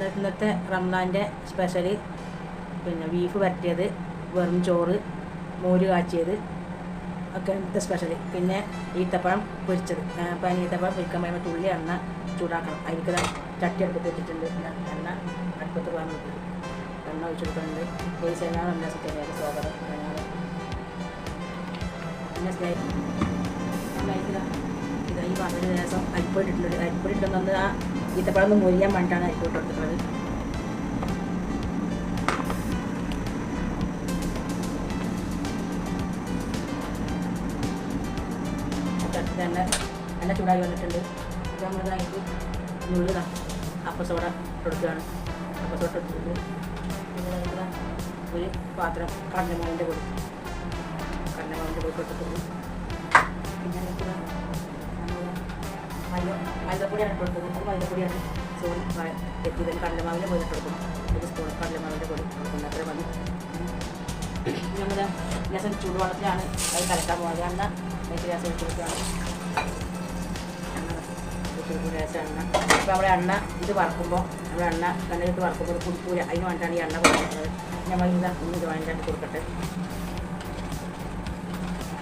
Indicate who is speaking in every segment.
Speaker 1: ഇന്നത്തെ റംസാൻ്റെ സ്പെഷ്യൽ പിന്നെ ബീഫ് വരട്ടിയത്, വെറും ചോറ്, മോര് കാച്ചിയത് ഒക്കെ ഇന്നത്തെ സ്പെഷ്യൽ. പിന്നെ ഈത്തപ്പഴം പൊരിച്ചത്. അപ്പം ഈത്തപ്പഴം പൊരിക്കാൻ പറയുമ്പോൾ തുള്ളി എണ്ണ ചൂടാക്കണം. അതിലേക്ക് ചട്ടി അടുപ്പത്ത് വെച്ചിട്ടുണ്ട്. എണ്ണ അടുപ്പത്ത് പോകാൻ നോക്കി എണ്ണ ഒഴിച്ചു കൊടുക്കുന്നുണ്ട്. പൈസ എല്ലാം നല്ല സെറ്റായിട്ട് സ്വാഗതം. പിന്നെ ഇത് ഈ പറഞ്ഞ ദിവസം അരിപ്പൊടി ഇട്ടിട്ടുണ്ട്. അരിപ്പൊടി ഇട്ടുന്നത് ആ ഈത്തപ്പഴം ഒന്ന് മൊരിയാൻ വേണ്ടിയിട്ടാണ് അരിപ്പൊടി എടുത്തിട്ടുള്ളത്. എണ്ണ ചൂടായി വന്നിട്ടുണ്ട്. ഇത് നമ്മളിതായിട്ട് നുള്ളുക അപ്പസോഡ കൊടുക്കുകയാണ്. അപ്പസോഡ ഇട്ടിട്ടുണ്ട്. പിന്നെ ഒരു പാത്രം കടലമാവിൻ്റെ പൊടി ഇട്ടിട്ടുണ്ട്. പിന്നെ മൈദപ്പൊടിയാണ് ഇട്ട് കൊടുക്കുന്നത്. മൈദപ്പൊടിയാണ് സോറി തെറ്റിയത്. കടലമാവിൻ്റെ പൊടി ഇട്ട് കൊടുക്കും. ഒരു സ്പൂൺ കടലമാവിൻ്റെ പൊടി കൊടുക്കുന്നത്. അത്ര മതി. ഞങ്ങൾ രസം ചൂടുവെള്ളത്തിലാണ് അത് കലക്കാൻ പോകുന്നത്. എണ്ണ രസം ഒഴിച്ച് കൊടുക്കുകയാണ്. എണ്ണ ഇപ്പോൾ നമ്മുടെ എണ്ണ ഇത് വറക്കുമ്പോൾ നമ്മുടെ എണ്ണയിട്ട് വറക്കുമ്പോൾ ഒരു കുടിപ്പൂര അതിന് വേണ്ടിയിട്ടാണ് ഈ എണ്ണ കൊടുക്കുന്നത്. നമ്മൾ ഇത് വേണ്ടിയിട്ട് കൊടുക്കട്ടെ.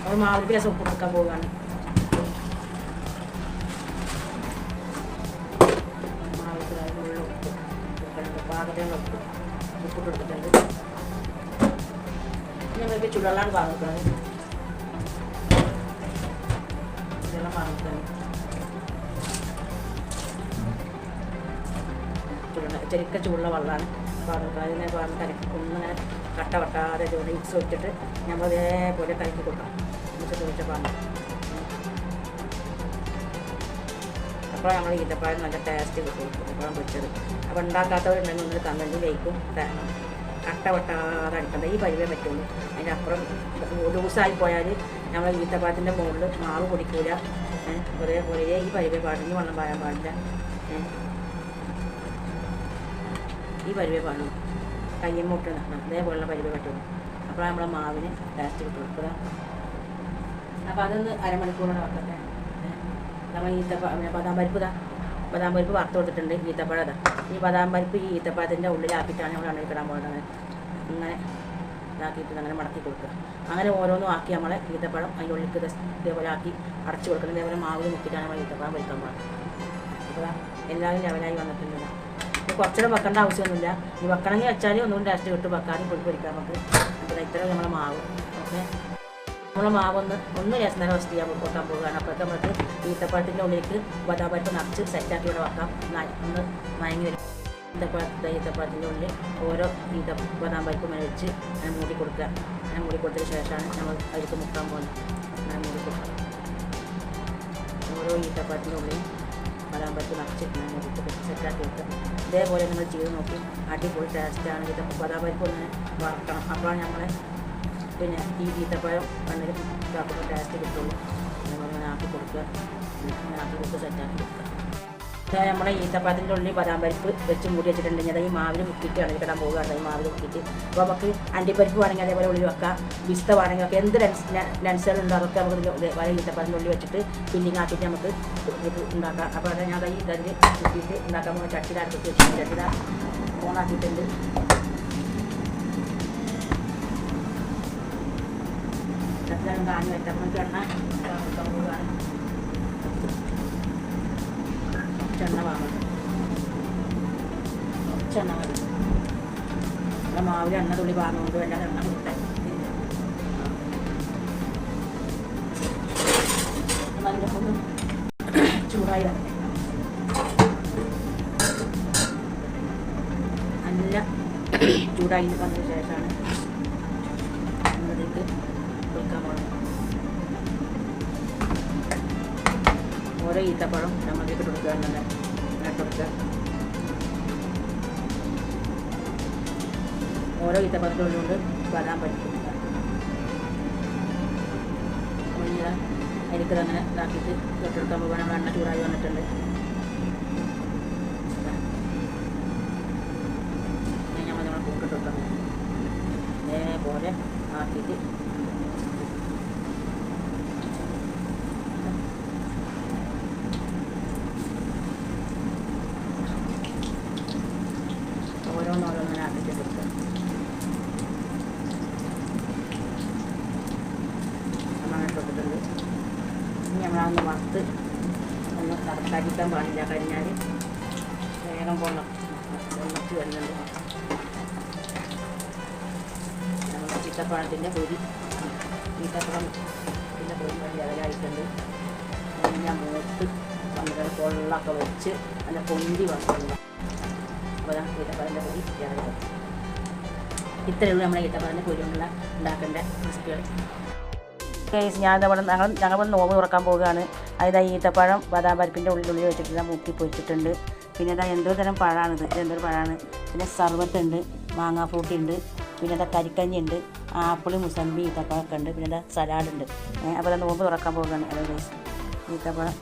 Speaker 1: നമ്മൾ മാവിലേക്ക് രസം ഉപ്പ് കൊടുക്കാൻ പോവുകയാണ്. പാകത്തിന് ഉപ്പിട്ട് കൊടുത്തിട്ടുണ്ട്. ഞങ്ങൾക്ക് ചുടുവെള്ളമാണ് പാർന്നിട്ടുള്ളത്. ചുടുവെള്ളം പാർന്നിട്ടുണ്ട്. ചെറിയ ചൂടുള്ള വെള്ളമാണ് പാർന്നിട്ടുള്ളത്. അതിനെ പാർന്ന് കലക്കി ഒന്നിങ്ങനെ കട്ട വട്ടാതെ ചൂട് മിക്സ് വെച്ചിട്ട് നമ്മൾ അതേപോലെ കലക്കി കൊടുക്കാം. മിക്സ് വെച്ച പാർന്ന് അപ്പോൾ ഞങ്ങൾ ഈത്തപ്പഴം നല്ല ടേസ്റ്റ് കിട്ടും. ഈത്തപ്പഴം പൊരിച്ചത്. അപ്പോൾ ഉണ്ടാക്കാത്തവരുണ്ടെങ്കിൽ ഒന്ന് കമൻറ്റ് ലൈക്കും തരണം. കട്ട വട്ടാതെ അടിക്കേണ്ട ഈ പരിവേ പറ്റുള്ളൂ. അതിൻ്റെ അപ്പുറം ലൂസായി പോയാൽ നമ്മൾ ഈത്തപ്പഴത്തിൻ്റെ മുകളിൽ മാവ് പൊടിക്കൂല. ഒരേ ഈ പരിവേ പാടിഞ്ഞ് വെള്ളം പായാൻ പാടില്ല. ഈ പരിവേ പാടും. കയ്യും മുട്ട് നടണം. അതേപോലുള്ള പരിവേ പറ്റുള്ളൂ. അപ്പോൾ നമ്മളെ മാവിന് ടേസ്റ്റ് കിട്ടുള്ളൂ. അപ്പോൾ അതൊന്ന് അരമണിക്കൂറോടെ വെക്കട്ടെ. നമ്മൾ ബദാം പരിപ്പ് വറുത്ത് കൊടുത്തിട്ടുണ്ട്. ഈത്തപ്പഴം ഈ ബദാം പരിപ്പ് ഈ ഈത്തപ്പഴത്തിൻ്റെ ഉള്ളിലാക്കിയിട്ടാണ് നമ്മൾ എണ്ണയിലിടാൻ പോകുന്നത്. ഇങ്ങനെ ഇതാക്കിയിട്ട് അങ്ങനെ മടക്കി കൊടുക്കുക. അങ്ങനെ ഓരോന്നും ആക്കി നമ്മളെ ഈത്തപ്പഴം അതിൻ്റെ ഉള്ളിലേക്ക് ഇതേപോലെ ആക്കി അടച്ചു കൊടുക്കുന്നത്. ഇതേപോലെ മാവിൽ മുക്കിയിട്ടാണ് നമ്മൾ ഈത്തപ്പഴം പൊരിക്കാൻ പോകുന്നത്. അപ്പോൾ എല്ലാവരും ലെവലായി വന്നിട്ടുണ്ട്. ഇത് കുറച്ചുകൂടെ വെക്കേണ്ട ആവശ്യമൊന്നുമില്ല. ഈ വെക്കണമെങ്കിൽ വെച്ചാൽ ഒന്നും ടേസ്റ്റ് കിട്ടും. വെക്കാനും പൊരിക്കാൻ നമുക്ക്. അപ്പോൾ ഇത്രയും നമ്മളെ മാവ് ഓക്കെ. നമ്മളെ മാവൊന്ന് രസം നേരം റോസ്റ്റ് ചെയ്യാൻ കൊടുക്കാൻ പോവുകയാണ്. അപ്പോഴൊക്കെ നമുക്ക് ഈത്തപ്പഴത്തിൻ്റെ ഉള്ളിലേക്ക് ബദാം പരിപ്പ് നിറച്ച് സെറ്റാക്കി ഇവിടെ വെക്കാം. ഒന്ന് മയങ്ങി വരും. ഈത്തപ്പഴത്തിൻ്റെ ഉള്ളിൽ ഓരോ ബദാം പരിപ്പ് മേലെ വെച്ച് അങ്ങനെ മൂടി കൊടുക്കുക. അങ്ങനെ മൂടി കൊടുത്തതിന് ശേഷമാണ് നമ്മൾ അതിലേക്ക് മുക്കാൻ പോകുന്നത്. അങ്ങനെ മൂടി കൊടുക്കുക. ഓരോ ഈത്തപ്പഴത്തിൻ്റെ ഉള്ളിൽ ബദാം പരിപ്പ് നിറച്ച് അങ്ങനെ മൂടി സെറ്റാക്കി വെക്കുക. ഇതേപോലെ നമ്മൾ ചെയ്ത് നോക്കി. അടിപൊളി ടേസ്റ്റാണ്. ബദാം പരിപ്പ് ഒന്ന് വറക്കണം. അപ്പോഴാണ് നമ്മളെ പിന്നെ ഈ ഈത്തപ്പഴം എണ്ണയിൽ ഇതാക്കുമ്പോൾ ടേസ്റ്റ് കിട്ടുള്ളൂ. അങ്ങനെ ആക്കി കൊടുക്കുക. അങ്ങനെ ആക്കി കൊടുത്ത് സെറ്റാക്കി കൊടുക്കുക. നമ്മുടെ ഈത്തപ്പഴത്തിൻ്റെ ഉള്ളിൽ ബദാം പരിപ്പ് വെച്ച് മൂടി വെച്ചിട്ടുണ്ടെങ്കിൽ അത് ഈ മാവിൽ മുക്കിയിട്ട് ഇളകിടാൻ പോകുകയാണ്. ഈ മാവിൽ മുക്കിയിട്ട് അപ്പോൾ നമുക്ക് അണ്ടിപ്പരിപ്പ് വേണമെങ്കിൽ അതേപോലെ ഉള്ളിൽ വെക്കാം. പിസ്ത വേണമെങ്കിൽ ഒക്കെ എന്ത് നട്സുകളുണ്ടോ അതൊക്കെ നമുക്ക് ഇതേപോലെ ഈത്തപ്പഴത്തിൻ്റെ ഉള്ളിൽ വെച്ചിട്ട് ഫില്ലിങ് ആക്കിയിട്ട് നമുക്ക് ഉണ്ടാക്കാം. അപ്പോൾ അത് ഞാൻ ഈ ഇതിൽ മുക്കിയിട്ട് ഉണ്ടാക്കാൻ പോകുന്ന ചട്ടിയിൽ അടുത്ത് വെച്ചിട്ട് ചട്ടിയിൽ ഓണാക്കിയിട്ടുണ്ട്. കാഞ്ഞ് വെച്ചപ്പോഴേക്ക് എണ്ണ കൊടുക്കാൻ പോവുകയാണ്. എണ്ണ വാങ്ങണം. എണ്ണ മതി. നമ്മുടെ മാവിൽ എണ്ണ തുള്ളി വാങ്ങുകൊണ്ട് വല്ലാതെ എണ്ണ കൊടുക്കാൻ അതിലൊക്കെ ചൂടായി വരട്ടെ. നല്ല ചൂടായി വന്നതിന് ശേഷമാണ് നമ്മളിലേക്ക് കൊടുക്കാൻ പോകുന്നത്. ഓരോ ഈത്തപ്പഴം നമ്മളിലേക്ക് കൊടുക്കുക. തന്നെ കൊടുക്കുക. ഓരോ ഈത്തപ്പഴത്തിനുള്ളിൽ ബദാം പരിപ്പ് അതിലേക്ക് തന്നെ ഇതാക്കിയിട്ട് തൊട്ടെടുക്കാൻ പോകാൻ നമ്മൾ എണ്ണ ചൂടായി വന്നിട്ടുണ്ട്. നമ്മൾ കൂട്ടിട്ട് അതേപോലെ ആക്കിയിട്ട് ഓരോന്നോരോന്നിനെ ആക്കിയിട്ട് കൊടുക്കുക. അങ്ങനെ കൊടുത്തിട്ടുണ്ട്. ഇനി നമ്മളതൊന്ന് വറുത്ത് ഒന്ന് കരിക്കാൻ പാടില്ല. കരിഞ്ഞാൽ വേഗം പൊള്ളക്ക് വരുന്നുണ്ട്. നമ്മൾ ഈത്തപ്പഴത്തിൻ്റെ പൊരി, ഈത്തപ്പഴത്തിൻ്റെ പൊരി വേണ്ടി അതിലായിട്ടുണ്ട്. ഞാൻ മൂത്ത് നമ്മുടെ പൊള്ളൊക്കെ വെച്ച് നല്ല പൊന്തി വന്നിട്ടുണ്ട്. അപ്പോൾ ഈത്തപ്പഴത്തിൻ്റെ പൊരി ഇറങ്ങി. ഇത്രയേ ഉള്ളൂ നമ്മുടെ ഈത്തപ്പഴത്തിൻ്റെ പൊരി കൊണ്ടുള്ള ഉണ്ടാക്കേണ്ട റെസിപ്പികൾ. ഞങ്ങൾ നോമ്പ് തുറക്കാൻ പോവുകയാണ്. അതായത് ഈത്തപ്പഴം ബദാം പരിപ്പിൻ്റെ ഉള്ളിൽ വെച്ചിട്ട് മുക്കി പൊരിച്ചിട്ടുണ്ട്. പിന്നെ ഇതാ എന്തോ തരം പഴമാണിത്, ഇതെന്തൊരു പഴമാണ്. പിന്നെ സർബത്തുണ്ട്, മാങ്ങാ ഫ്രൂട്ടുണ്ട്, പിന്നെ ഇതാ കരിക്കഞ്ഞി ഉണ്ട്, ആപ്പിൾ, മുസമ്പി, ഈത്തപ്പഴമൊക്കെ ഉണ്ട്. പിന്നെ ഇതാ സലാഡുണ്ട്. അപ്പോൾ നോമ്പ് തുറക്കാൻ പോവുകയാണ്. അതായത് ഈത്തപ്പഴം